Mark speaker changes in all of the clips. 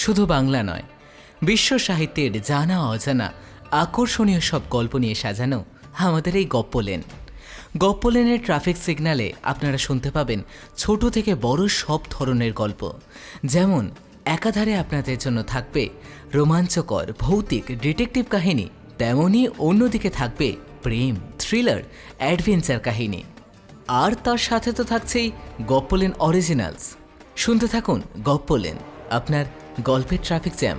Speaker 1: শুধু বাংলা নয়, বিশ্ব সাহিত্যের জানা অজানা আকর্ষণীয় সব গল্প নিয়ে সাজানো আমাদের এই গপ্পলেন। গপ্পলেনের ট্রাফিক সিগন্যালে আপনারা শুনতে পাবেন ছোট থেকে বড় সব ধরনের গল্প। যেমন একাধারে আপনাদের জন্য থাকবে রোমাঞ্চকর ভৌতিক ডিটেকটিভ কাহিনী, তেমনই অন্যদিকে থাকবে প্রেম, থ্রিলার, অ্যাডভেঞ্চার কাহিনী। আর তার সাথে তো থাকছেই গপ্পলেন অরিজিনালস। শুনতে থাকুন গপ্পলেন, আপনার গল্পের ট্রাফিক জ্যাম।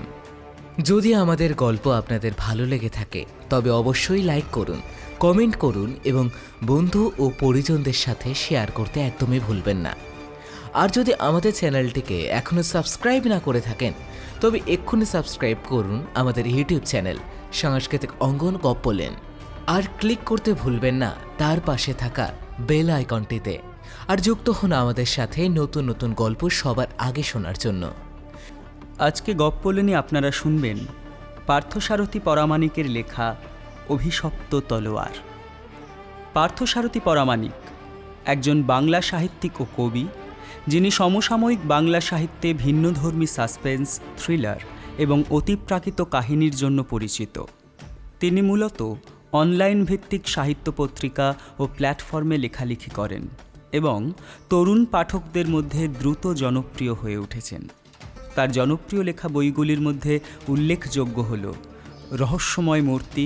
Speaker 1: যদি আমাদের গল্প আপনাদের ভালো লেগে থাকে তবে অবশ্যই লাইক করুন, কমেন্ট করুন এবং বন্ধু ও পরিজনদের সাথে শেয়ার করতে একদমই ভুলবেন না। আর যদি আমাদের চ্যানেলটিকে এখনও সাবস্ক্রাইব না করে থাকেন তবে এক্ষুনি সাবস্ক্রাইব করুন আমাদের ইউটিউব চ্যানেল সাংস্কৃতিক অঙ্গন গপ্পলেন। আর ক্লিক করতে ভুলবেন না তার পাশে থাকা বেল আইকনটিতে। আর যুক্ত হন আমাদের সাথে নতুন নতুন গল্প সবার আগে শোনার জন্য।
Speaker 2: আজকে গপ্পলেনে আপনারা শুনবেন পার্থসারথী পরামানিকের লেখা অভিশপ্ত তলোয়ার। পার্থসারথী পরামানিক একজন বাংলা সাহিত্যিক ও কবি, যিনি সমসাময়িক বাংলা সাহিত্যে ভিন্নধর্মী সাসপেন্স, থ্রিলার এবং অতিপ্রাকৃত কাহিনীর জন্য পরিচিত। তিনি মূলত অনলাইন ভিত্তিক সাহিত্য পত্রিকা ও প্ল্যাটফর্মে লেখালেখি করেন এবং তরুণ পাঠকদের মধ্যে দ্রুত জনপ্রিয় হয়ে উঠেছেন। তার জনপ্রিয় লেখা বইগুলির মধ্যে উল্লেখযোগ্য হল রহস্যময় মূর্তি,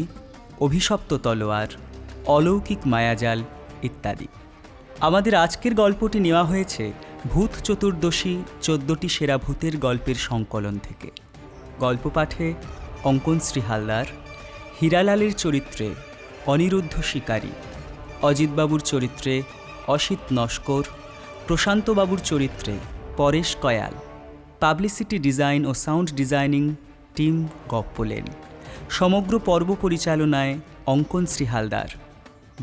Speaker 2: অভিশপ্ত তলোয়ার, অলৌকিক মায়াজাল ইত্যাদি। আমাদের আজকের গল্পটি নেওয়া হয়েছে ভূত চতুর্দশী 14টি সেরা ভূতের গল্পের সংকলন থেকে। গল্প পাঠে অঙ্কনশ্রী হালদার, হীরালালের চরিত্রে অনিরুদ্ধ শিকারী, অজিতবাবুর চরিত্রে অসিত নস্কর, প্রশান্তবাবুর চরিত্রে পরেশ কয়াল। পাবলিসিটি ডিজাইন ও সাউন্ড ডিজাইনিং টিম গপ্পলেন। সমগ্র পর্ব পরিচালনায় অঙ্কনশ্রী হালদার।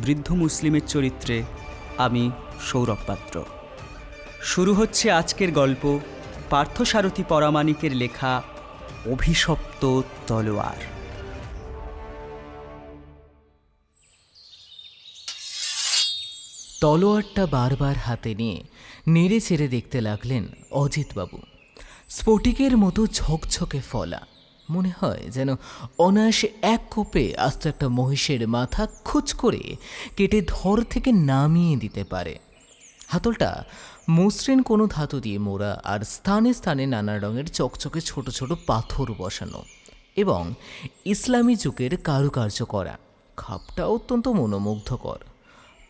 Speaker 2: বৃদ্ধ মুসলিমের চরিত্রে আমি সৌরভ পাত্র। শুরু হচ্ছে আজকের গল্প পার্থসারথী পরামানিকের লেখা অভিশপ্ত তলোয়ার।
Speaker 1: তলোয়ারটা বারবার হাতে নিয়ে নেড়ে চেড়ে দেখতে লাগলেন অজিতবাবু। স্ফটিকের মতো ঝকঝকে ফলা, মনে হয় যেন অনায়াসে এক কোপে আস্ত একটা মহিষের মাথা খুচ করে কেটে ধর থেকে নামিয়ে দিতে পারে। হাতলটা মসৃণ কোনো ধাতু দিয়ে মোড়া, আর স্থানে স্থানে নানা রঙের চকচকে ছোট ছোট পাথর বসানো এবং ইসলামী যুগের কারুকার্য করা। খাপটা অত্যন্ত মনোমুগ্ধকর,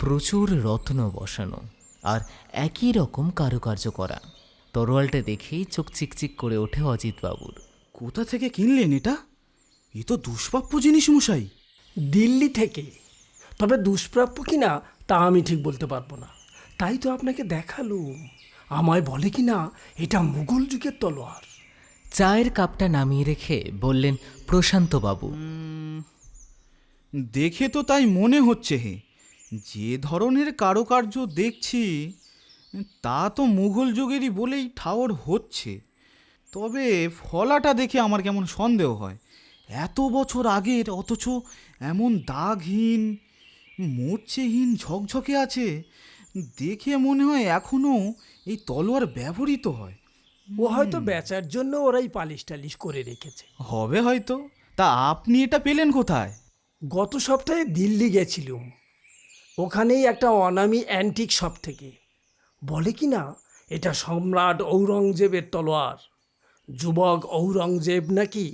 Speaker 1: প্রচুর রত্ন বসানো আর একই রকম কারুকার্য করা। তরোয়ালটা দেখেই চোখ চিকচিক করে ওঠে অজিতবাবুর।
Speaker 3: কোথা থেকে কিনলেন এটা? এ তো দুষ্প্রাপ্য জিনিস মশাই।
Speaker 4: দিল্লি থেকে, তবে দুষ্প্রাপ্য কিনা তা আমি ঠিক বলতে পারবো না। তাই তো আপনাকে দেখালুম। আমায় বলে কি না এটা মুঘল যুগের তলোয়ার।
Speaker 1: চায়ের কাপটা নামিয়ে রেখে বললেন প্রশান্তবাবু।
Speaker 3: দেখে তো তাই মনে হচ্ছে হে, যে ধরনের কারুকার্য দেখছি তা তো মুঘল যুগেরই বলেই ঠাওর হচ্ছে। তবে ফলাটা দেখে আমার কেমন সন্দেহ হয়। এত বছর আগের, অথচ এমন দাগহীন, মরচেহীন, ঝকঝকে আছে। দেখে মনে হয় এখনও এই তলোয়ার ব্যবহৃত হয়।
Speaker 4: ও হয়তো বেচার জন্য ওরাই পালিশ টালিশ করে রেখেছে।
Speaker 3: হবে হয়তো। তা আপনি এটা পেলেন কোথায়?
Speaker 4: গত সপ্তাহে দিল্লি গেছিলুম, ওখানেই একটা অনামি অ্যান্টিক শপ থেকে। বলে কি না এটা সম্রাট ঔরঙ্গজেবের তলোয়ার। যুবক ঔরঙ্গজেব নাকি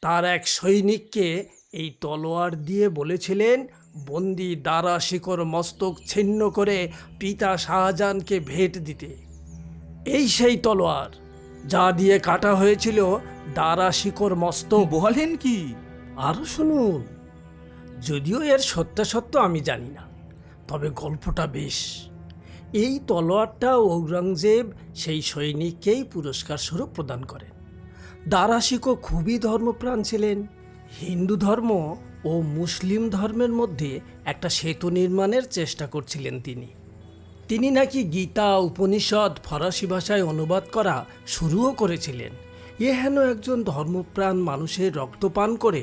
Speaker 4: তার এক সৈনিককে এই তলোয়ার দিয়ে বলেছিলেন বন্দি দারা শিকর মস্তক ছিন্ন করে পিতা শাহজাহানকে ভেট দিতে। এই সেই তলোয়ার যা দিয়ে কাটা হয়েছিল দারা শিকর মস্তক।
Speaker 3: বলেন কি?
Speaker 4: আরও শুনুন, যদিও এর সত্যাসত্য আমি জানি না, তবে গল্পটা বেশ। এই তলোয়ারটা ঔরঙ্গজেব সেই সৈনিককেই পুরস্কার স্বরূপ প্রদান করেন। দারা শিকো খুবই ধর্মপ্রাণ ছিলেন। হিন্দু ধর্ম ও মুসলিম ধর্মের মধ্যে একটা সেতু নির্মাণের চেষ্টা করছিলেন তিনি নাকি গীতা উপনিষদ ফরাসি ভাষায় অনুবাদ করা শুরুও করেছিলেন। হেন একজন ধর্মপ্রাণ মানুষের রক্তপান করে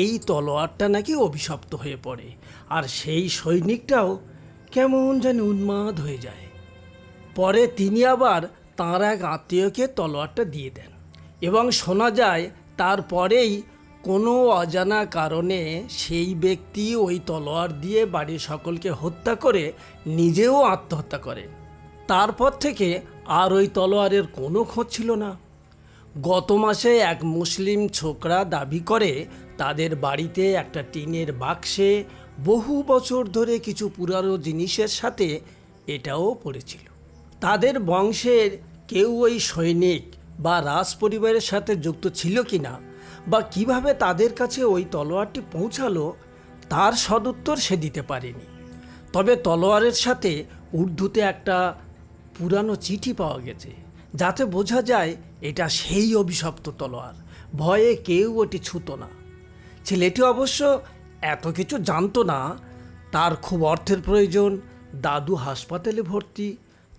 Speaker 4: এই তলোয়ারটা নাকি অভিশপ্ত হয়ে পড়ে, আর সেই সৈনিকটাও কেমন যেন উন্মাদ হয়ে যায়। পরে তিনি আবার তাঁর এক আত্মীয়কে তলোয়ারটা দিয়ে দেন। এবং শোনা যায় তারপরেই কোনো অজানা কারণে সেই ব্যক্তি ওই তলোয়ার দিয়ে বাড়ির সকলকে হত্যা করে নিজেও আত্মহত্যা করেন। তারপর থেকে আর ওই তলোয়ারের কোনো খোঁজ ছিল না। গত মাসে এক মুসলিম ছোকরা দাবি করে তাদের বাড়িতে একটা টিনের বাক্সে বহু বছর ধরে কিছু পুরানো জিনিসের সাথে এটাও পড়েছিল। তাদের বংশের কেউ ওই সৈনিক বা রাজ পরিবারের সাথে যুক্ত ছিল কিনা বা কিভাবে তাদের কাছে ওই তলোয়ারটি পৌঁছালো তার সদুত্তর সে দিতে পারেনি। তবে তলোয়ারের সাথে উর্দুতে একটা পুরানো চিঠি পাওয়া গেছে, যাতে বোঝা যায় এটা সেই অভিশপ্ত তলোয়ার। ভয়ে কেউ ওটি ছুতো না। ছেলেটি অবশ্য এত কিছু জানতো না। তার খুব অর্থের প্রয়োজন, দাদু হাসপাতালে ভর্তি,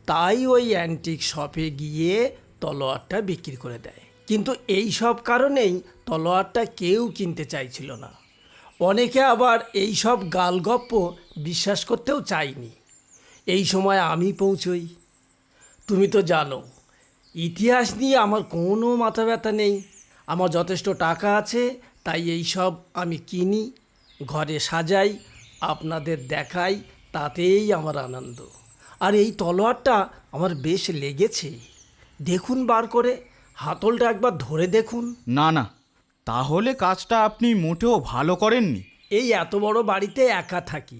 Speaker 4: তাই ওই অ্যান্টিক শপে গিয়ে তলোয়ারটা বিক্রি করে দেয়। কিন্তু এই সব কারণেই তলোয়ারটা কেউ কিনতে চাইছিল না। অনেকে আবার এই সব গালগপ্প বিশ্বাস করতেও চায়নি। এই সময় আমি পৌঁছই। তুমি তো জানো, ইতিহাস নিয়ে আমার কোনো মাথা ব্যথা নেই। আমার যথেষ্ট টাকা আছে, তাই এই সব আমি কিনি, ঘরে সাজাই, আপনাদের দেখাই, তাতেই আমার আনন্দ। আর এই তলোয়ারটা আমার বেশ লেগেছে। দেখুন বার করে, হাতলটা একবার ধরে দেখুন।
Speaker 3: না না, তাহলে কাজটা আপনি মোটেও ভালো করেননি।
Speaker 4: এই এত বড় বাড়িতে একা থাকি,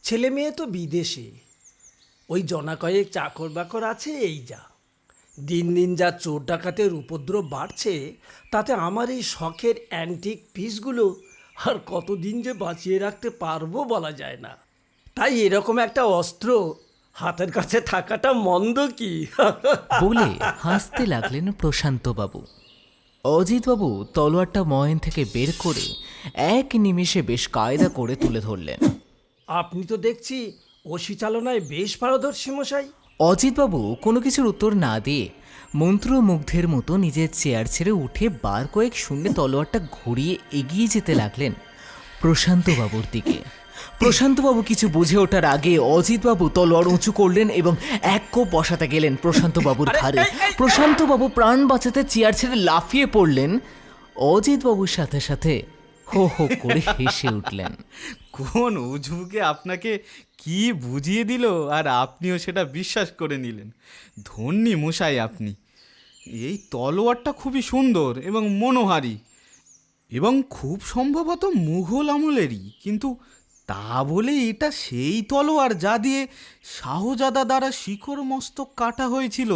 Speaker 4: ছেলে মেয়ে তো বিদেশে, ওই জনা কয়েক চাকর বাকর আছে, এই যা। দিন দিন যা চোর ডাকাতের উপদ্রব বাড়ছে, তাতে আমার এই শখের অ্যান্টিক পিসগুলো আর কতদিন যে বাঁচিয়ে রাখতে পারবো বলা যায় না। তাই এরকম একটা অস্ত্র হাতের কাছে থাকাটা মন্দ কি?
Speaker 1: বলে হাসতে লাগলেন প্রশান্তবাবু। অজিতবাবু তলোয়ারটা ময়ন থেকে বের করে এক নিমেষে বেশ কায়দা করে তুলে ধরলেন।
Speaker 4: আপনি তো দেখছি অসি চালনায় বেশ পারদর্শী মশাই।
Speaker 1: অজিতবাবু কোনো কিছুর উত্তর না দিয়ে মন্ত্রমুগ্ধের মতো নিজের চেয়ার ছেড়ে উঠে বার কয়েক শূন্যে তলোয়ারটা ঘুরিয়ে এগিয়ে যেতে লাগলেন প্রশান্তবাবুর দিকে। প্রশান্তবাবু কিছু বুঝে ওঠার আগে অজিতবাবু তলোয়ার উঁচু করলেন এবং এক কোপ বসাতে গেলেন প্রশান্তবাবুর ঘাড়ে। প্রশান্তবাবু প্রাণ বাঁচাতে চেয়ার ছেড়ে লাফিয়ে পড়লেন। অজিতবাবুর সাথে সাথে হো হো করে হেসে উঠলেন।
Speaker 3: কোন উজবুকে আপনাকে কি বুঝিয়ে দিল আর আপনিও সেটা বিশ্বাস করে নিলেন। ধন্যী মশাই আপনি। এই তলোয়ারটা খুবই সুন্দর এবং মনোহারী এবং খুব সম্ভবত মুঘল আমলেরই, কিন্তু তা বলে এটা সেই তলোয়ার যা দিয়ে শাহজাদা দ্বারা শিখর মস্তক কাটা হয়েছিল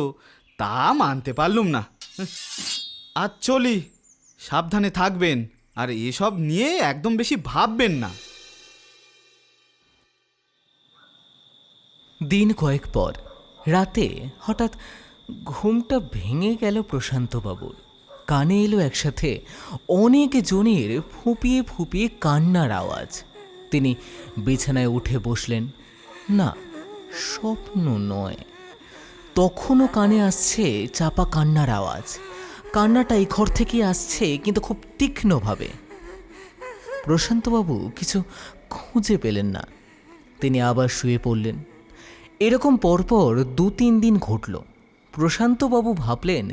Speaker 3: তা মানতে পারলুম না। আজ চলি, সাবধানে থাকবেন আর এসব নিয়ে একদম বেশি ভাববেন না।
Speaker 1: দিন কয়েক পর রাতে হঠাৎ ঘুমটা ভেঙে গেল প্রশান্তবাবুর। কানে এলো একসাথে অনেক জনের ফুঁপিয়ে ফুঁপিয়ে কান্নার আওয়াজ। তিনি বিছানায় উঠে বসলেন। না, স্বপ্ন নয়, তখনও কানে আসছে চাপা কান্নার আওয়াজ। কান্নাটা এই ঘর থেকে আসছে, কিন্তু খুব তীক্ষ্ণভাবে। প্রশান্তবাবু কিছু খুঁজে পেলেন না। তিনি আবার শুয়ে পড়লেন। এরকম পরপর 2-3 দিন ঘটল। প্রশান্তবাবু ভাবলেন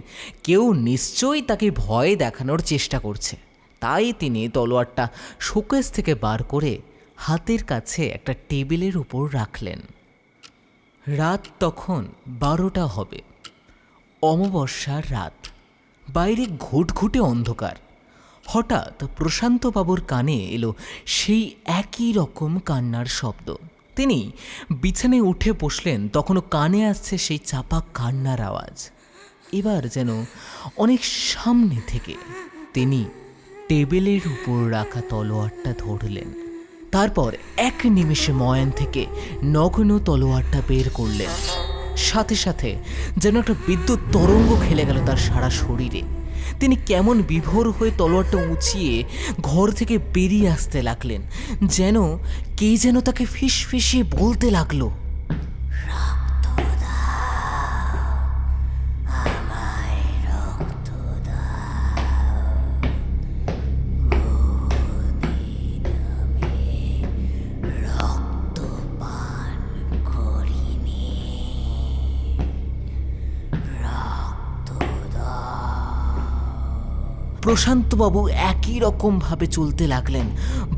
Speaker 1: কেউ নিশ্চয়ই তাকে ভয় দেখানোর চেষ্টা করছে। তাই তিনি তলোয়ারটা শোকেস থেকে বার করে হাতের কাছে একটা টেবিলের উপর রাখলেন। রাত তখন 12টা হবে, অমাবস্যার রাত। বাইরে ঘুটঘুটে অন্ধকার। হঠাৎ প্রশান্তবাবুর কানে এলো সেই একই রকম কান্নার শব্দ। তিনি বিছানায় উঠে বসলেন, তখনও কানে আসছে সেই চাপা কান্নার আওয়াজ। এবার যেন অনেক সামনে থেকে তিনি টেবিলের উপর রাখা তলোয়ারটা ধরলেন। তারপর এক নিমেষে ময়ান থেকে নগ্ন তলোয়ারটা বের করলেন। সাথে সাথে যেন একটা বিদ্যুৎ তরঙ্গ খেলে গেল তার সারা শরীরে। তিনি কেমন বিভোর হয়ে তলোয়ারটা উঁচিয়ে ঘর থেকে বেরিয়ে আসতে লাগলেন, যেন কে যেন তাকে ফিসফিসিয়ে বলতে লাগলো, প্রশান্তবাবু একই রকমভাবে চলতে লাগলেন।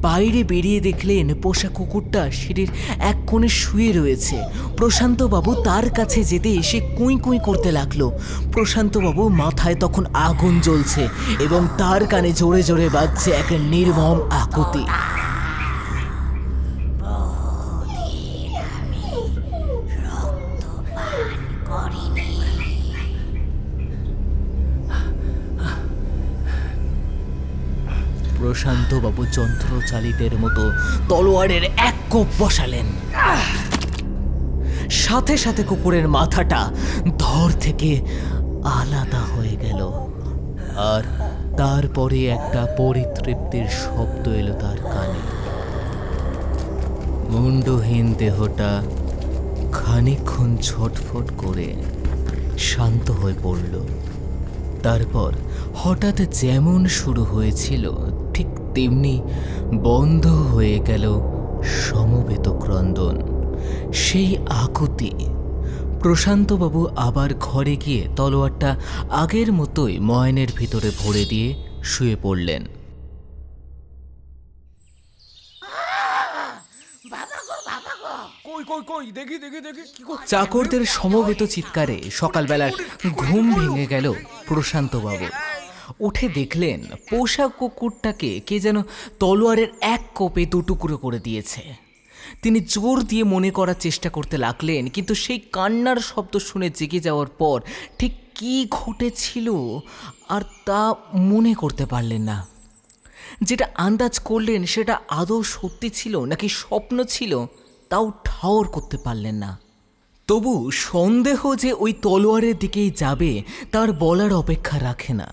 Speaker 1: বাইরে বেরিয়ে দেখলেন পোষা কুকুরটা সিঁড়ির এক কোণে শুয়ে রয়েছে। প্রশান্তবাবু তার কাছে যেতে এসে কুঁই কুঁই করতে লাগলো। প্রশান্তবাবু মাথায় তখন আগুন জ্বলছে এবং তার কানে জোরে জোরে বাজছে এক নির্মম আকুতি। প্রশান্তবাবু যন্ত্রচালিতের মতো তলোয়ারের এক কোপ বসালেন। সাথে সাথে কুকুরের মাথাটা ধর থেকে আলাদা হয়ে গেল, আর তারপরে একটা পরিতৃপ্তির শব্দ এলো তার কানে। মুন্ডহীন দেহটা খানিকক্ষণ ছটফট করে শান্ত হয়ে পড়ল। তারপর হঠাৎ যেমন শুরু হয়েছিল ঠিক তেমনি বন্ধ হয়ে গেল সমবেত ক্রন্দন, সেই আকুতি। প্রশান্তবাবু আবার ঘরে গিয়ে তলোয়ারটা আগের মতোই ময়নের ভিতরে ভরে দিয়ে শুয়ে পড়লেন। চাকরদের সমবেত চিৎকারে সকালবেলার ঘুম ভেঙে গেল প্রশান্তবাবু। উঠে দেখলেন পোষা কুকুরটাকে কে যেন তলোয়ারের এক কোপে দুটুকরো করে দিয়েছে। তিনি জোর দিয়ে মনে করার চেষ্টা করতে লাগলেন, কিন্তু সেই কান্নার শব্দ শুনে জেগে যাওয়ার পর ঠিক কী ঘটেছিল আর তা মনে করতে পারলেন না। যেটা আন্দাজ করলেন সেটা আদৌ সত্যি ছিল নাকি স্বপ্ন ছিল তাও ঠাওর করতে পারলেন না। তবু সন্দেহ যে ওই তলোয়ারের দিকেই যাবে তার বলার অপেক্ষা রাখে না।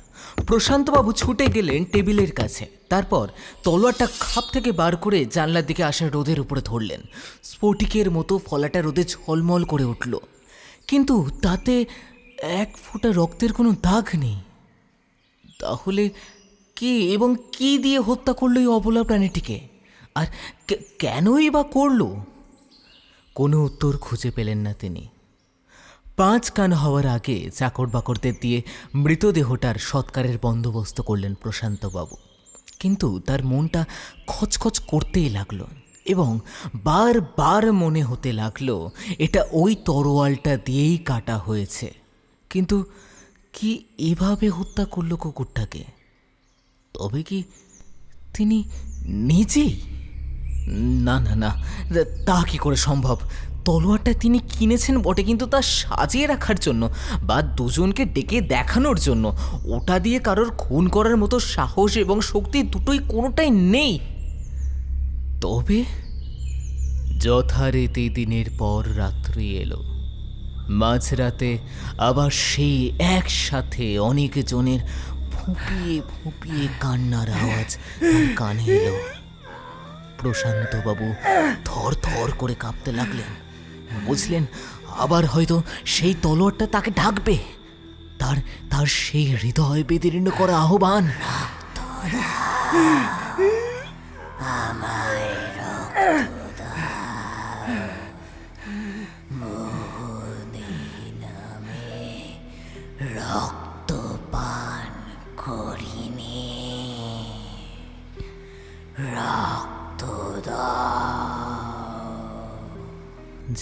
Speaker 1: প্রশান্তবাবু ছুটে গেলেন টেবিলের কাছে। তারপর তলোয়ারটা খাপ থেকে বার করে জানলার দিকে আসা রোদের উপরে ধরলেন। স্ফটিকের মতো ফলাটা রোদে ঝলমল করে উঠল, কিন্তু তাতে এক ফোঁটা রক্তের কোনো দাগ নেই। তাহলে কে এবং কি দিয়ে হত্যা করলো এই অবলা প্রাণীটিকে, আর কেনই বা করলো? কোনো উত্তর খুঁজে পেলেন না তিনি। 5 কান হওয়ার আগে চাকর বাকরদের দিয়ে মৃতদেহটার সৎকারের বন্দোবস্ত করলেন প্রশান্তবাবু, কিন্তু তার মনটা খচখচ করতেই লাগলো এবং বারবার মনে হতে লাগলো এটা ওই তরোয়ালটা দিয়েই কাটা হয়েছে। কিন্তু কি এভাবে হত্যা করলো কুকুরটাকে? তবে কি তিনি নিজেই? না না না, তা কি করে সম্ভব? তলোয়ারটা তিনি কিনেছেন বটে, কিন্তু তা সাজিয়ে রাখার জন্য বা দুজনকে ডেকে দেখানোর জন্য। ওটা দিয়ে কারোর খুন করার মতো সাহস এবং শক্তি দুটোই কোনোটাই নেই। তবে যথারীতি দিনের পর রাত্রি এলো। মাঝরাতে আবার সেই একসাথে অনেক জনের ফুঁপিয়ে ফুঁপিয়ে কান্নার আওয়াজ তার কানে এলো। প্রশান্তবাবু থর থর করে কাঁপতে লাগলেন। বুঝলেন আবার হয়তো সেই তলোয়ারটা তাকে ডাকবে, তার সেই হৃদয় বিদীর্ণ করা আহ্বান। রক্তপান করিনি,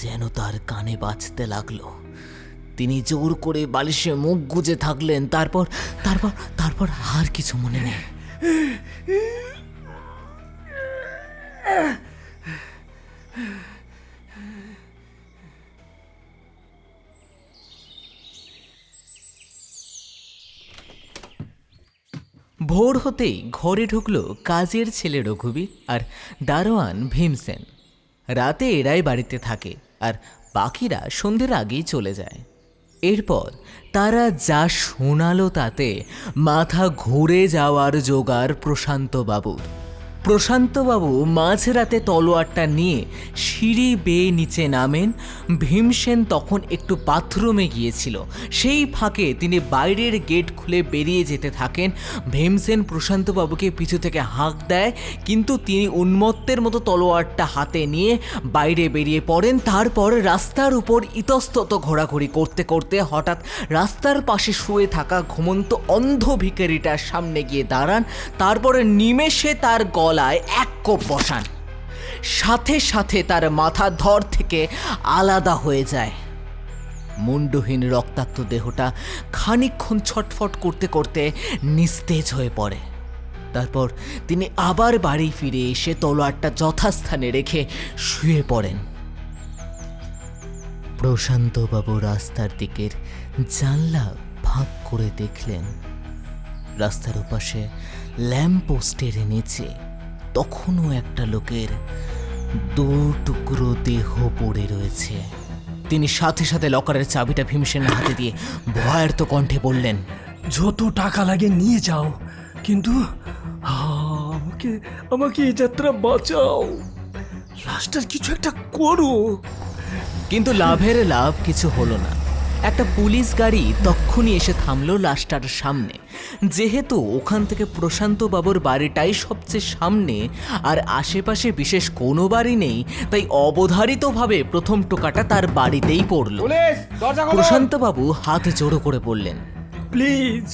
Speaker 1: যেন তার কানে বাজতে লাগলো। তিনি জোর করে বালিশে মুখ গুজে থাকলেন। তারপর তারপর তারপর আর কিছু মনে নেই। ভোর হতেই ঘরে ঢুকলো কাজের ছেলে রঘুবীর আর দারোয়ান ভীমসেন। রাতে এরাই বাড়িতে থাকে আর বাকিরা সন্ধ্যের আগেই চলে যায়। এরপর তারা যা শোনালো তাতে মাথা ঘুরে যাওয়ার জোগাড় প্রশান্তবাবুর। প্রশান্তবাবু মাঝরাতে তলোয়ারটা নিয়ে সিঁড়ি বেয়ে নিচে নামেন। ভীমসেন তখন একটু বাথরুমে গিয়েছিল। সেই ফাঁকে তিনি বাইরের গেট খুলে বেরিয়ে যেতে থাকেন। ভীমসেন প্রশান্তবাবুকে পিছু থেকে হাঁক দেয়, কিন্তু তিনি উন্মত্তের মতো তলোয়ারটা হাতে নিয়ে বাইরে বেরিয়ে পড়েন। তারপর রাস্তার উপর ইতস্তত ঘোরাঘুরি করতে করতে হঠাৎ রাস্তার পাশে শুয়ে থাকা ঘুমন্ত অন্ধ ভিখারিটার সামনে গিয়ে দাঁড়ান। তারপরে নিমেষে তার গলায় এক কোপ বসান। সাথে সাথে তার মাথা ধর থেকে আলাদা হয়ে যায়। মুন্ডহীন রক্তাক্ত দেহটা খানিকক্ষণ ছটফট করতে করতে নিস্তেজ হয়ে পড়ে। তারপর তিনি আবার বাড়ি ফিরে এসে তলোয়ারটা যথাস্থানে রেখে শুয়ে পড়েন। প্রশান্তবাবু রাস্তার দিকের জানলা ফাঁক করে দেখলেন রাস্তার ওপাশে ল্যাম্পপোস্টের নিচে তখনও একটা লোকের দু টুকরো দেহ পড়ে রয়েছে। তিনি সাথে সাথে লকারের চাবিটা ভীমসেনের হাতে দিয়ে ভয়ার্ত কণ্ঠে বললেন,
Speaker 4: যত টাকা লাগে নিয়ে যাও, কিন্তু আমাকে আমাকে এই যাত্রা বাঁচাও। লাস্টার কিছু একটা করো।
Speaker 1: কিন্তু লাভের লাভ কিছু হলো না। একটা পুলিশ গাড়ি তক্ষুনি এসে থামলো লাশটার সামনে। যেহেতু ওখান থেকে প্রশান্তবাবুর বাড়িটাই সবচেয়ে সামনে আর আশেপাশে বিশেষ কোনো বাড়ি নেই, তাই অবধারিতভাবে প্রথম টোকাটা তার বাড়িতেই পড়ল। প্রশান্তবাবু হাত জোড়ো করে বললেন,
Speaker 4: প্লিজ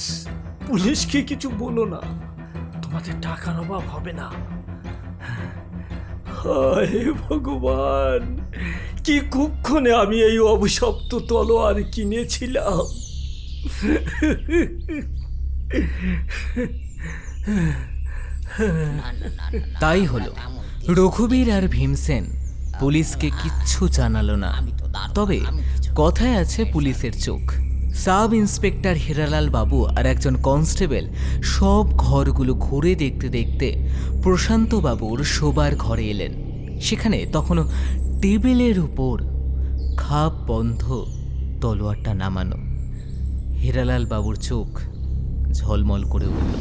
Speaker 4: পুলিশকে কিছু বলো না, তোমাদের টাকার অভাব হবে না। হায় ভগবান, কি কুক্ষণে আমি এই অভিশপ্ত তলোয়ার কিনেছিলাম।
Speaker 1: তাই হলো। রঘুবীর আর ভীমসেন পুলিশকে কিচ্ছু জানালো না। তবে কথায় আছে পুলিশের চোখ। সাব ইন্সপেক্টর হীরালাল বাবু আর একজন কনস্টেবল সব ঘরগুলো ঘুরে দেখতে দেখতে প্রশান্তবাবুর শোবার ঘরে এলেন। সেখানে তখনও টেবিলের উপর খাপ বন্ধ তলোয়ারটা নামানো। হীরালাল বাবুর চোখ ঝলমল করে উঠল,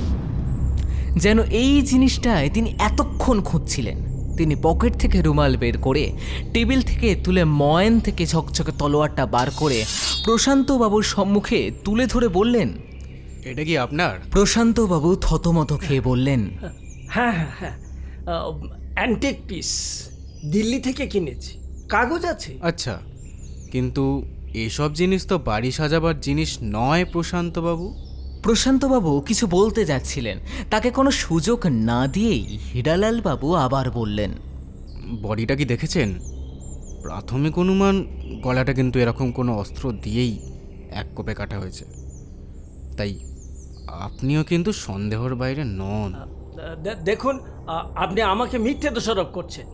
Speaker 1: যেন এই জিনিসটায় তিনি এতক্ষণ খুঁজছিলেন। তিনি পকেট থেকে রুমাল বের করে টেবিল থেকে তুলে ময়ন থেকে ঝকঝকে তলোয়ারটা বার করে প্রশান্তবাবুর সম্মুখে তুলে ধরে বললেন,
Speaker 5: এটা কি আপনার?
Speaker 1: প্রশান্তবাবু থতমত খেয়ে বললেন,
Speaker 4: হ্যাঁ হ্যাঁ হ্যাঁ, অ্যান্টিক পিস, দিল্লি থেকে কিনেছি, কাগজ আছে।
Speaker 5: আচ্ছা, কিন্তু এসব জিনিস তো বাড়ি সাজাবার জিনিস নয় প্রশান্তবাবু।
Speaker 1: প্রশান্তবাবু কিছু বলতে যাচ্ছিলেন, তাকে কোনো সুযোগ না দিয়েই হীরালাল বাবু আবার বললেন,
Speaker 5: বডিটা কি দেখেছেন? প্রাথমিক অনুমান গলাটা কিন্তু এরকম কোনো অস্ত্র দিয়েই এক কোপে কাটা হয়েছে। তাই আপনিও কিন্তু সন্দেহর বাইরে নন।
Speaker 4: দেখুন, আপনি আমাকে মিথ্যে দোষারোপ করছেন।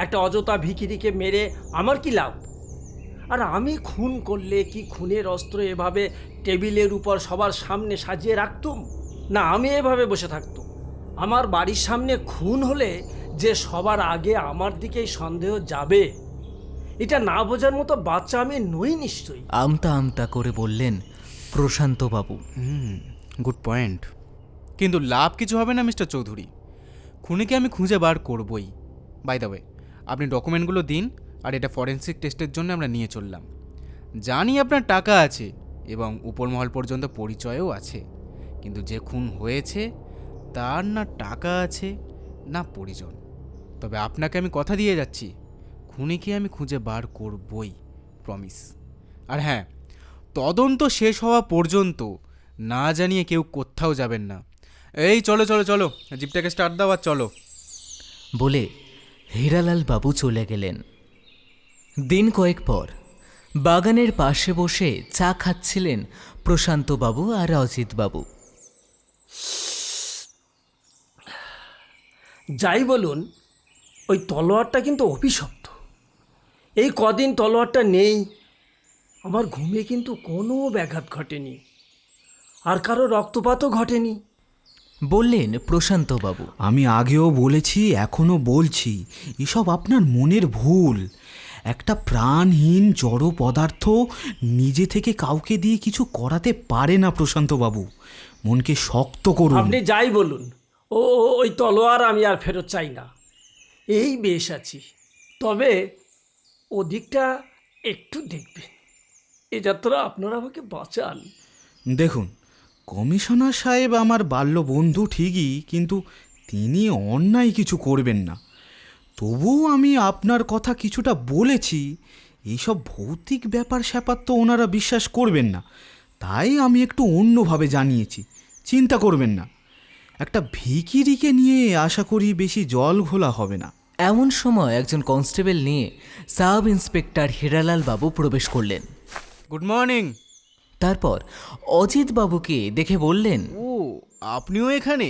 Speaker 4: একটা অযথা ভিখিরিকে মেরে আমার কি লাভ? আর আমি খুন করলে কি খুনের অস্ত্র এভাবে টেবিলের উপর সবার সামনে সাজিয়ে রাখতুম? না, আমি এভাবে বসে থাকতুম? আমার বাড়ির সামনে খুন হলে যে সবার আগে আমার দিকেই সন্দেহ যাবে, এটা না বোঝার মতো বাচ্চা আমি নই নিশ্চয়ই।
Speaker 1: আমতা আমতা করে বললেন প্রশান্তবাবু।
Speaker 5: Good point. কিন্তু লাভ কিছু হবে না মিস্টার চৌধুরী। খুনিকে আমি খুঁজে বার করবই। বাই দ্য ওয়ে, আপনি ডকুমেন্টগুলো দিন, আর এটা ফরেন্সিক টেস্টের জন্য আমরা নিয়ে চললাম। জানি আপনার টাকা আছে এবং উপরমহল পর্যন্ত পরিচয়ও আছে, কিন্তু যে খুন হয়েছে তার না টাকা আছে না পরিজন। তবে আপনাকে আমি কথা দিয়ে যাচ্ছি, খুনিকে আমি খুঁজে বার করবই, প্রমিস। আর হ্যাঁ, তদন্ত শেষ হওয়া পর্যন্ত না জানিয়ে কেউ কোথাও যাবেন না। এই চলো চলো চলো, জিপটাকে স্টার্ট দাও আর চলো।
Speaker 1: বলে হীরালাল বাবু চলে গেলেন। দিন কয়েক পর বাগানের পাশে বসে চা খাচ্ছিলেন প্রশান্তবাবু আর অজিতবাবু।
Speaker 4: যাই বলুন, ওই তলোয়ারটা কিন্তু অভিশপ্ত। এই কদিন তলোয়ারটা নেই, আমার ঘুমে কিন্তু কোনো ব্যাঘাত ঘটেনি, আর কারো রক্তপাতও ঘটেনি।
Speaker 1: বললেন প্রশান্তবাবু।
Speaker 3: আমি আগেও বলেছি, এখনও বলছি, এসব আপনার মনের ভুল। একটা প্রাণহীন জড় পদার্থ নিজে থেকে কাউকে দিয়ে কিছু করাতে পারে না প্রশান্তবাবু। মনকে শক্ত করুন।
Speaker 4: আপনি যাই বলুন, ওই তলোয়ার আমি আর ফেরত চাই না। এই বেশ আছি, তবে ওদিকটা একটু দেখবেন। এ যাত্রা আপনারা আমাকে বাঁচান।
Speaker 3: দেখুন, কমিশনার সাহেব আমার বাল্য বন্ধু ঠিকই, কিন্তু তিনি অন্যায় কিছু করবেন না। তবুও আমি আপনার কথা কিছুটা বলেছি। এইসব ভৌতিক ব্যাপার স্যাপার তো ওনারা বিশ্বাস করবেন না, তাই আমি একটু অন্যভাবে জানিয়েছি। চিন্তা করবেন না, একটা ভিখিরিকে নিয়ে আশা করি বেশি জল ঘোলা হবে না।
Speaker 1: এমন সময় একজন কনস্টেবল নিয়ে সাব ইন্সপেক্টর হিরালাল বাবু প্রবেশ করলেন।
Speaker 5: Good morning.
Speaker 1: তারপর অজিত বাবুকে দেখে বললেন,
Speaker 5: ও, আপনিও এখানে?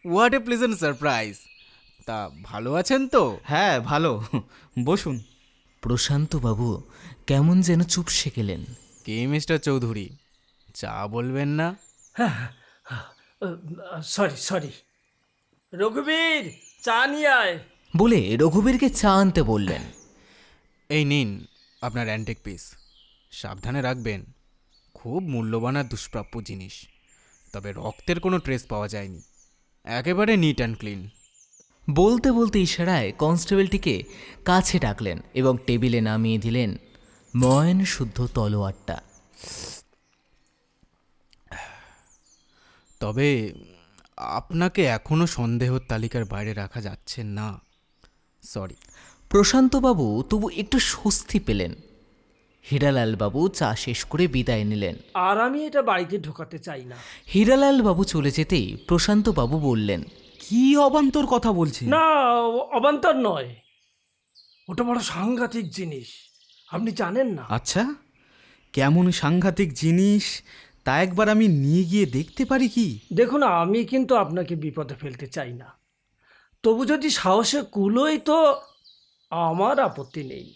Speaker 5: What a pleasant surprise. তা ভালো আছেন তো?
Speaker 3: হ্যাঁ, ভালো। বসুন।
Speaker 1: প্রশান্ত বাবু কেমন যেন চুপসে গেলেন।
Speaker 5: কে মিস্টার চৌধুরী, চা বলবেন না?
Speaker 4: সরি, রঘুবীর, চা নিয়ে আয়।
Speaker 1: বলে রঘুবীরকে চা আনতে বললেন।
Speaker 5: এই নিন আপনার অ্যান্টিক পিস, সাবধানে রাখবেন। খুব মূল্যবান আর দুষ্প্রাপ্য জিনিস, তবে রক্তের কোনো ট্রেস পাওয়া যায়নি, একেবারে নিট অ্যান্ড ক্লিন।
Speaker 1: বলতে বলতে ইশারায় কনস্টেবলটিকে কাছে ডাকলেন এবং টেবিলে নামিয়ে দিলেন ময়ন শুদ্ধ তলোয়ারটা।
Speaker 5: তবে আপনাকে এখনও সন্দেহর তালিকার বাইরে রাখা যাচ্ছে না, সরি।
Speaker 1: প্রশান্তবাবু তবু একটু স্বস্তি পেলেন। হীরালাল বাবু চা শেষ করে বিদায় নিলেন।
Speaker 4: আর আমি এটা বাড়িতে ঢোকাতে চাই না।
Speaker 1: হীরালাল বাবু চলে যেতেই প্রশান্তবাবু বললেন,
Speaker 3: কি অবান্তর কথা বলছেন?
Speaker 4: না, অবান্তর নয়, ওটা বড় সাংঘাতিক জিনিস, আপনি জানেন না।
Speaker 3: আচ্ছা, কেমন সাংঘাতিক জিনিস তা একবার আমি নিয়ে গিয়ে দেখতে পারি কি?
Speaker 4: দেখুন, আমি কিন্তু আপনাকে বিপদে ফেলতে চাই না, তবু যদি সাহসে কুলোই তো আমার আপত্তি নেই।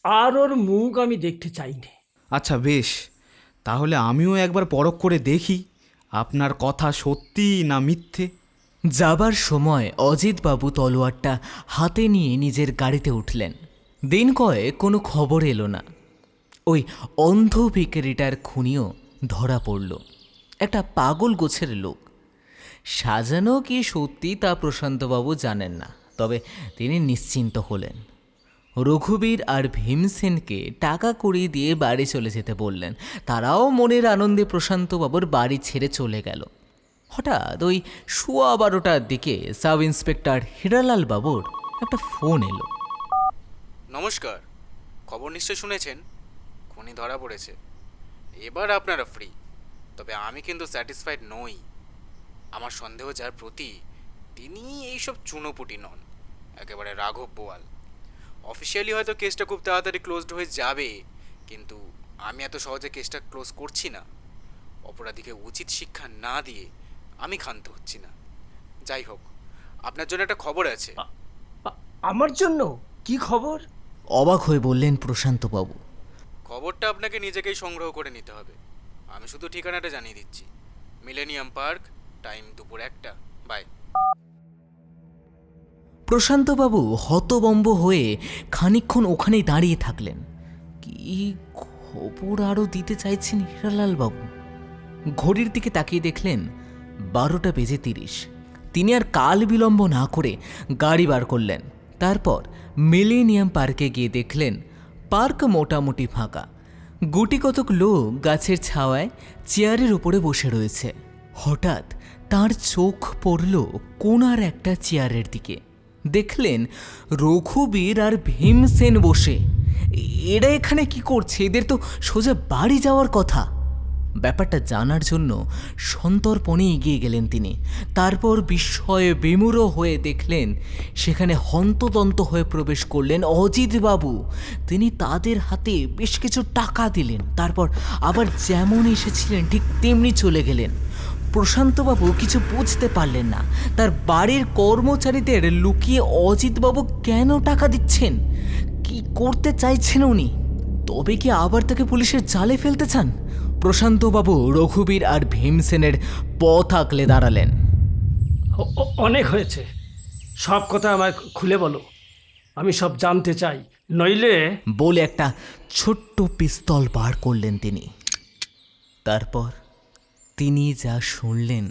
Speaker 4: আর ওর মুখ আমি দেখতে চাই না।
Speaker 3: আচ্ছা বেশ, তাহলে আমিও একবার পরখ করে দেখি আপনার কথা সত্যি না মিথ্যে।
Speaker 1: যাবার সময় অজিতবাবু তলোয়ারটা হাতে নিয়ে নিজের গাড়িতে উঠলেন। দিন কয়েক কোনো খবর এলো না। ওই অন্ধ ভিখারিটার খুনিও ধরা পড়ল। একটা পাগল গোছের লোক। সাজানো কি সত্যি তা প্রশান্তবাবু জানেন না, তবে তিনি নিশ্চিন্ত হলেন। রঘুবীর আর ভীমসেনকে টাকা কড়ি দিয়ে বাড়ি চলে যেতে বললেন। তারাও মনের আনন্দে প্রশান্তবাবুর বাড়ি ছেড়ে চলে গেল। হঠাৎ ওই 12:15টার দিকে সাব ইন্সপেক্টর হিরালাল বাবুর একটা ফোন এলো।
Speaker 5: নমস্কার, খবর নিশ্চয় শুনেছেন, খুনি ধরা পড়েছে। এবার আপনারা ফ্রি, তবে আমি কিন্তু স্যাটিসফাইড নই। আমার সন্দেহ যার প্রতি, তিনি এইসব চুনোপুটি নন, একেবারে রাঘব বোয়াল। অফিসিয়ালি হয়তো কেসটা খুব তাড়াতাড়ি ক্লোজড হয়ে যাবে, কিন্তু আমি এত সহজে কেসটা ক্লোজ করছি না। অপরাধীকে উচিত শিক্ষা না দিয়ে আমি ক্ষান্ত হচ্ছি না। যাই হোক, আপনার জন্য একটা খবর আছে।
Speaker 4: আমার জন্য কি খবর?
Speaker 1: অবাক হয়ে বললেন প্রশান্তবাবু।
Speaker 5: খবরটা আপনাকে নিজেকেই সংগ্রহ করে নিতে হবে। আমি শুধু ঠিকানাটা জানিয়ে দিচ্ছি। মিলেনিয়াম পার্ক, টাইম দুপুর 1টা। বাই।
Speaker 1: প্রশান্তবাবু হতবম্ব হয়ে খানিকক্ষণ ওখানেই দাঁড়িয়ে থাকলেন। কি খবর আরও দিতে চাইছেন হিরালাল বাবু? ঘড়ির দিকে তাকিয়ে দেখলেন 12:30। তিনি আর কাল বিলম্ব না করে গাড়ি বার করলেন। তারপর মিলেনিয়াম পার্কে গিয়ে দেখলেন পার্ক মোটামুটি ফাঁকা। গুটি কতক লোক গাছের ছাওয়ায় চেয়ারের উপরে বসে রয়েছে। হঠাৎ তার চোখ পড়ল কোণার একটা চেয়ারের দিকে। দেখলেন রঘুবীর আর ভীমসেন বসে। এরা এখানে কি করছে? এদের তো সোজা বাড়ি যাওয়ার কথা। ব্যাপারটা জানার জন্য সন্তর্পণে এগিয়ে গেলেন তিনি। তারপর বিস্ময়ে বিমূঢ় হয়ে দেখলেন সেখানে হন্তদন্ত হয়ে প্রবেশ করলেন অজিতবাবু। তিনি তাদের হাতে বেশ কিছু টাকা দিলেন, তারপর আবার যেমন এসেছিলেন ঠিক তেমনি চলে গেলেন। প্রশান্তবাবু কিছু বুঝতে পারলেন না, তার বাড়ির কর্মচারীদের লুকিয়ে অজিতবাবু কেন টাকা দিচ্ছেন, কি করতে চাইছেন উনি? তবে কি আবার তাকে পুলিশের জালে ফেলতে চান? প্রশান্তবাবু রঘুবীর আর ভীমসেনের পথ আঁকলে দাঁড়ালেন।
Speaker 4: অনেক হয়েছে, সব কথা আমায় খুলে বলো, আমি সব জানতে চাই, নইলে।
Speaker 1: বলে একটা ছোট্ট পিস্তল বার করলেন তিনি। তারপর তিনি যা শুনলেন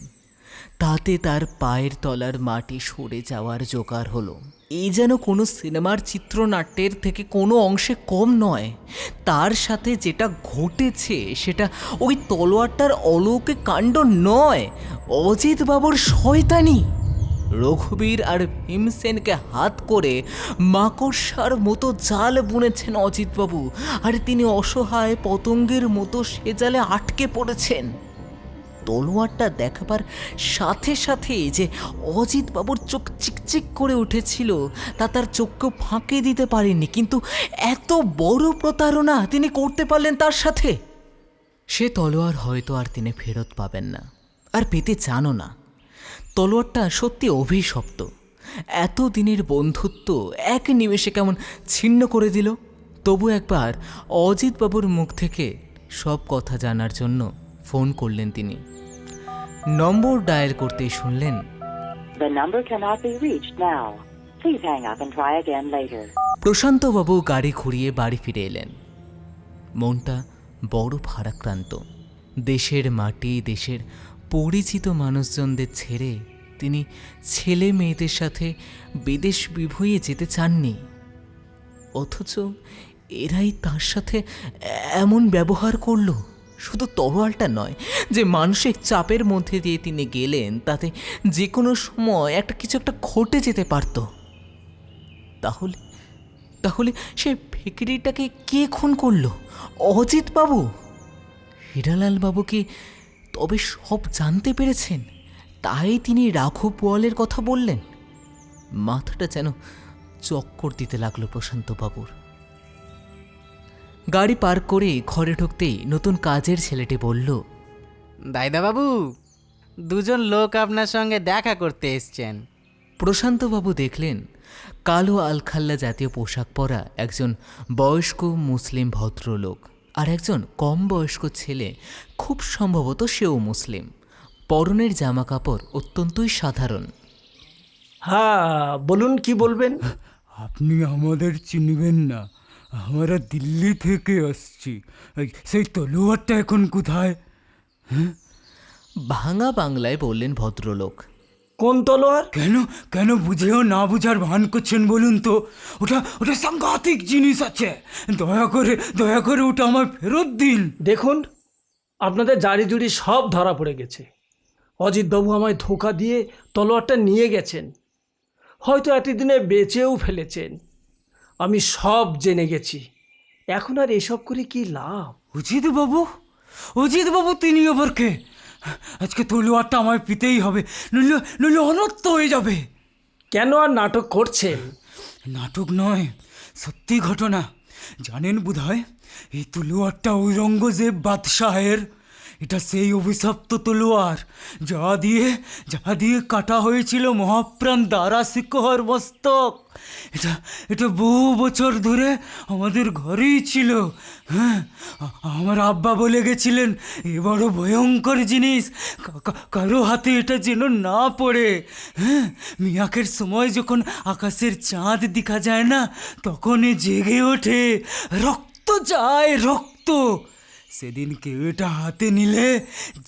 Speaker 1: তাতে তার পায়ের তলার মাটি সরে যাওয়ার জোগাড় হলো। এই যেন কোনো সিনেমার চিত্রনাট্যের থেকে কোনো অংশে কম নয়। তার সাথে যেটা ঘটেছে সেটা ওই তলোয়ারটার অলৌকিক কাণ্ড নয়, অজিত বাবুর শয়তানি। রঘুবীর আর ভীমসেনকে হাত করে মাকড়সার মতো জাল বুনেছেন অজিতবাবু, আর তিনি অসহায় পতঙ্গের মতো সে জালে আটকে পড়েছেন। তলোয়ারটা দেখাবার সাথে সাথেই যে অজিতবাবুর চোখ চিকচিক করে উঠেছিল তা তার চোখকেও ফাঁকে দিতে পারেননি, কিন্তু এত বড় প্রতারণা তিনি করতে পারলেন তার সাথে। সে তলোয়ার হয়তো আর তিনি ফেরত পাবেন না, আর পেতে চানও না। তলোয়ারটা সত্যি অভিশপ্ত। এত দিনের বন্ধুত্ব এক নিমেষে কেমন ছিন্ন করে দিল। তবু একবার অজিতবাবুর মুখ থেকে সব কথা জানার জন্য ফোন করলেন তিনি। নম্বর ডায়াল করতেই শুনলেন,
Speaker 6: The number cannot be reached now. Please hang up and try again later.
Speaker 1: প্রশান্তবাবু গাড়ি ঘুরিয়ে বাড়ি ফিরে এলেন। মনটা বড় ভারাক্রান্ত। দেশের মাটি, দেশের পরিচিত মানুষজনদের ছেড়ে তিনি ছেলে মেয়েদের সাথে বিদেশ বিভুঁইয়ে যেতে চাননি, অথচ এরাই তার সাথে এমন ব্যবহার করলো। শুধু তরোয়ালটা নয়, যে মানসিক চাপের মধ্যে দিয়ে তিনি গেলেন তাতে যে কোনো সময় কিছু একটা ঘটে যেতে পারত। তাহলে তাহলে সে ফিকিরিটাকে কে খুন করলো? অজিত বাবু? হীরালাল বাবু কি তবে সব জানতে পেরেছেন, তাই তিনি রাঘব বোয়ালের কথা বললেন? মাথাটা যেন চক্কর দিতে লাগলো প্রশান্তবাবুর। গাড়ি পার্ক করে ঘরে ঢুকতেই নতুন কাজের ছেলেটি বলল,
Speaker 5: দাইদাবাবু, দুজন লোক আপনার সঙ্গে দেখা করতে এসছেন।
Speaker 1: প্রশান্তবাবু দেখলেন কালো আলখাল্লা জাতীয় পোশাক পরা একজন বয়স্ক মুসলিম ভদ্রলোক আর একজন কম বয়স্ক ছেলে, খুব সম্ভবত সেও মুসলিম। পরনের জামা কাপড় অত্যন্তই সাধারণ।
Speaker 4: হ্যাঁ, বলুন কি বলবেন?
Speaker 7: আপনি আমাদের চিনবেন না, আমরা দিল্লি থেকে আসছি। সেই তলোয়ারটা এখন কোথায়?
Speaker 1: ভাঙা বাংলায় বললেন ভদ্রলোক।
Speaker 4: কোন তলোয়ার?
Speaker 7: কেন কেন বুঝেও না বুঝার ভান করছেন বলুন তো? ওটা ওটা সাংঘাতিক জিনিস আছে, দয়া করে ওটা আমার ফেরত দিন।
Speaker 4: দেখুন, আপনাদের জারি জুড়ি সব ধরা পড়ে গেছে। অজিতবাবু আমায় ধোঁকা দিয়ে তলোয়ারটা নিয়ে গেছেন, হয়তো এতদিনে বেচেও ফেলেছেন। আমি সব জেনে গেছি, এখন আর এসব করে কি লাভ?
Speaker 7: অজিত বাবু তিনি আবার কে? আজকে তলোয়ারটা আমায় পেতেই হবে, নইলে অনর্থ হয়ে যাবে।
Speaker 4: কেন আর নাটক করছেন?
Speaker 7: নাটক নয়, সত্যি ঘটনা। জানেন বোধহয় এই তলোয়ারটা ঔরঙ্গজেব বাদশাহের। এটা সেই অভিশপ্ত তলোয়ার যা দিয়ে কাটা হয়েছিল মহাপ্রাণ দারা শিকোহর মস্তক। এটা বহু বছর ধরে আমাদের ঘরেই ছিল। হ্যাঁ, আমার আব্বা বলে গেছিলেন এ বড় ভয়ঙ্কর জিনিস, কারো হাতে এটা যেন না পড়ে। হ্যাঁ, মিয়াকের সময় যখন আকাশের চাঁদ দেখা যায় না, তখন এ জেগে ওঠে, রক্ত যায়, রক্ত। সেদিন কেউ এটা হাতে নিলে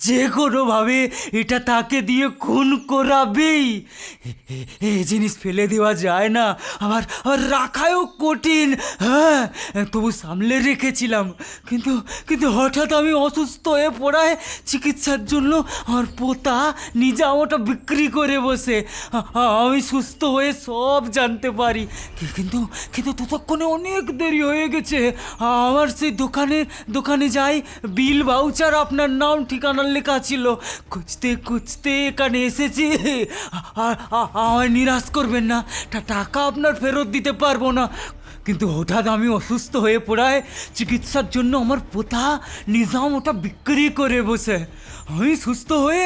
Speaker 7: যে কোনোভাবে এটা তাকে দিয়ে খুন করাবেই। এই জিনিস ফেলে দেওয়া যায় না, আবার রাখাও কঠিন। হ্যাঁ, তবু সামলে রেখেছিলাম, কিন্তু হঠাৎ আমি অসুস্থ হয়ে পড়ায় চিকিৎসার জন্য আমার পোতা নিজে আমারটা বিক্রি করে বসে। আমি সুস্থ হয়ে সব জানতে পারি, কিন্তু ততক্ষণে অনেক দেরি হয়ে গেছে। আমার সেই দোকানে যাই, বিল ভাউচার আপনার নাম ঠিকানা লেখা ছিল। খুঁজতে এখানে এসেছি। আমায় নিরাশ করবেন না, টাকা আপনার ফেরত দিতে পারবো না। কিন্তু হঠাৎ আমি অসুস্থ হয়ে পড়ায় চিকিৎসার জন্য আমার পোতা নিজাম ওটা বিক্রি করে বসে। আমি সুস্থ হয়ে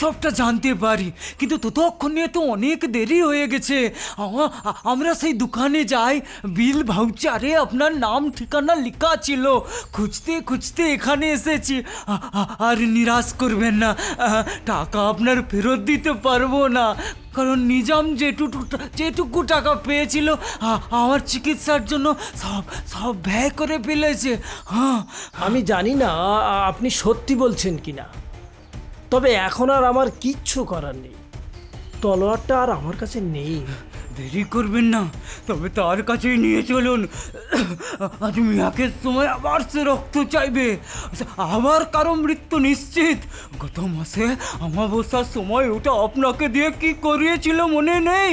Speaker 7: সবটা জানতে পারি, কিন্তু ততক্ষণে তো অনেক দেরি হয়ে গেছে। আমরা সেই দোকানে যাই, বিল ভাউচারে আপনার নাম ঠিকানা লেখা ছিল। খুঁজতে এখানে এসেছি। আর নিরাশ করবেন না, টাকা আপনার ফেরত দিতে পারবো না, কারণ নিজাম যেটুকু টাকা পেয়েছিল আমার চিকিৎসার জন্য সব ব্যয় করে ফেলেছে। হ্যাঁ,
Speaker 4: আমি জানি না আপনি সত্যি বলছেন কিনা, তবে এখন আর আমার কিচ্ছু করার নেই, তলোয়ারটা আর আমার কাছে নেই।
Speaker 7: দেরি করবেন না, তবে তার কাছেই নিয়ে চলুন। আজ মিয়াকের সময় আবার সে রক্ত চাইবে, আবার কারো মৃত্যু নিশ্চিত। গত মাসে অমাবস্যার সময় ওটা আপনাকে দিয়ে কি করিয়েছিল মনে নেই?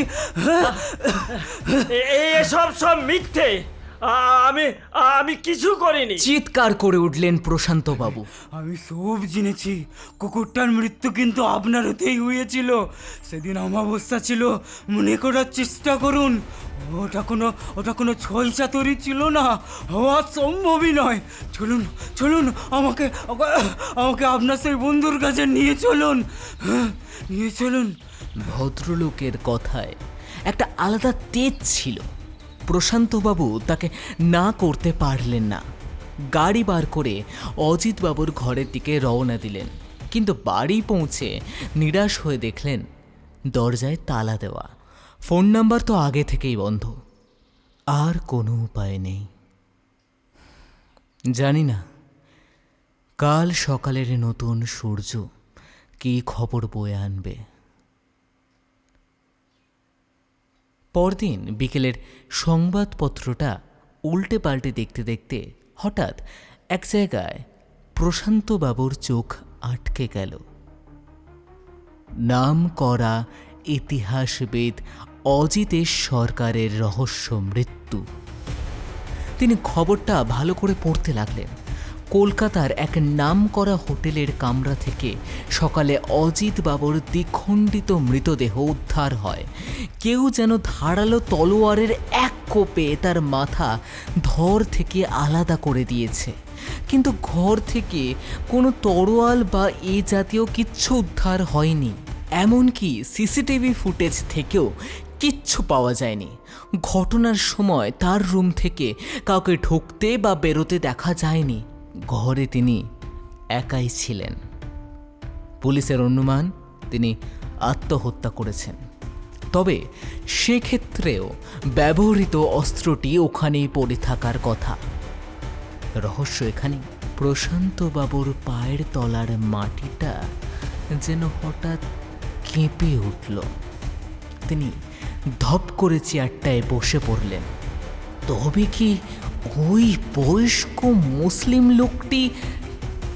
Speaker 4: এসব সব মিথ্যে, আমি কিছু করিনি।
Speaker 1: চিৎকার করে উঠলেন প্রশান্তবাবু।
Speaker 7: আমি সব জেনেছি, কুকুরটার মৃত্যু কিন্তু আপনার হতেই হয়েছিল। সেদিন অমাবস্যা ছিল, মনে করার চেষ্টা করুন। ওটা কোনো ছল চাতুরি ছিল না, হওয়া সম্ভবই নয়। চলুন চলুন, আমাকে আপনার সেই বন্ধুর কাছে নিয়ে চলুন, নিয়ে চলুন।
Speaker 1: ভদ্রলোকের কথায় একটা আলাদা তেজ ছিল। প্রশান্তবাবু তাকে না করতে পারলেন না। গাড়ি বার করে অজিতবাবুর ঘরের দিকে রওনা দিলেন, কিন্তু বাড়ি পৌঁছে নিরাশ হয়ে দেখলেন দরজায় তালা দেওয়া, ফোন নাম্বার তো আগে থেকেই বন্ধ। আর কোনো উপায় নেই। জানি না কাল সকালের নতুন সূর্য কী খবর বয়ে আনবে। পরদিন বিকেলের সংবাদপত্রটা উল্টে পাল্টে দেখতে দেখতে হঠাৎ এক জায়গায় প্রশান্তবাবুর চোখ আটকে গেল। নাম করা ইতিহাসবিদ অজিতেশ সরকারের রহস্য মৃত্যু। তিনি খবরটা ভালো করে পড়তে লাগলেন। কলকাতার এক নামকরা হোটেলের কামরা থেকে সকালে অজিতবাবুর দ্বিখণ্ডিত মৃতদেহ উদ্ধার হয়। কেউ যেন ধারালো তলোয়ারের এক কোপে তার মাথা ধর থেকে আলাদা করে দিয়েছে, কিন্তু ঘর থেকে কোনো তরোয়াল বা এ জাতীয় কিচ্ছু উদ্ধার হয়নি। এমনকি সিসিটিভি ফুটেজ থেকেও কিচ্ছু পাওয়া যায়নি। ঘটনার সময় তার রুম থেকে কাউকে ঢুকতে বা বেরোতে দেখা যায়নি। ঘরে তিনি একাই ছিলেন। পুলিশের অনুমান তিনি আত্মহত্যা করেছেন। তবে সেক্ষেত্রেও ব্যবহৃত অস্ত্রটি ওখানেই পড়ে থাকার কথা। রহস্য এখানে প্রশান্তবাবুর পায়ের তলার মাটিটা যেন হঠাৎ কেঁপে উঠল। তিনি ধপ করে চেয়ারটায় বসে পড়লেন। তবে কি ওই বয়স্ক মুসলিম লোকটি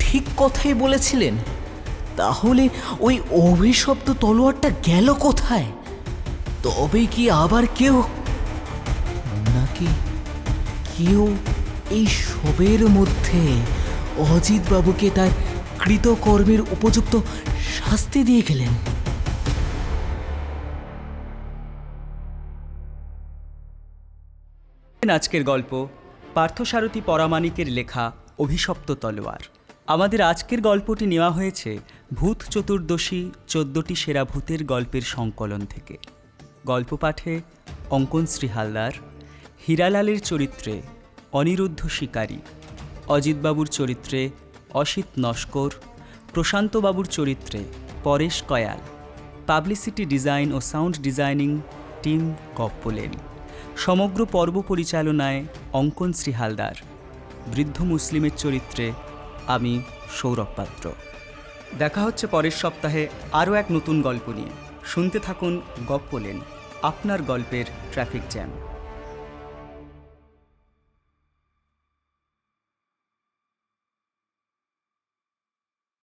Speaker 1: ঠিক কথাই বলেছিলেন? তাহলে ওই অভিশপ্ত তলোয়ারটা গেল কোথায়? তবে কি আবার কেউ, নাকি কেউ এই সবের মধ্যে অজিতবাবুকে তার কৃতকর্মের উপযুক্ত শাস্তি দিয়ে গেলেন?
Speaker 2: আজকের গল্প পার্থসারথী পরামানিকের লেখা অভিশপ্ত তলোয়ার। আমাদের আজকের গল্পটি নেওয়া হয়েছে ভূত চতুর্দশী 14টি সেরা ভূতের গল্পের সংকলন থেকে। গল্প পাঠে অঙ্কন শ্রী হালদার, হীরালালের চরিত্রে অনিরুদ্ধ শিকারী, অজিতবাবুর চরিত্রে অসিত নস্কর, প্রশান্তবাবুর চরিত্রে পরেশ কয়াল, পাবলিসিটি ডিজাইন ও সাউন্ড ডিজাইনিং টিম গপ্পলেন। সমগ্র পর্ব পরিচালনায় অঙ্কন শ্রী হালদার। বৃদ্ধ মুসলিমের চরিত্রে আমি সৌরভ পাত্র। দেখা হচ্ছে পরের সপ্তাহে আরও এক নতুন গল্প নিয়ে। শুনতে থাকুন গপ্পলেন, আপনার গল্পের ট্রাফিক জ্যাম।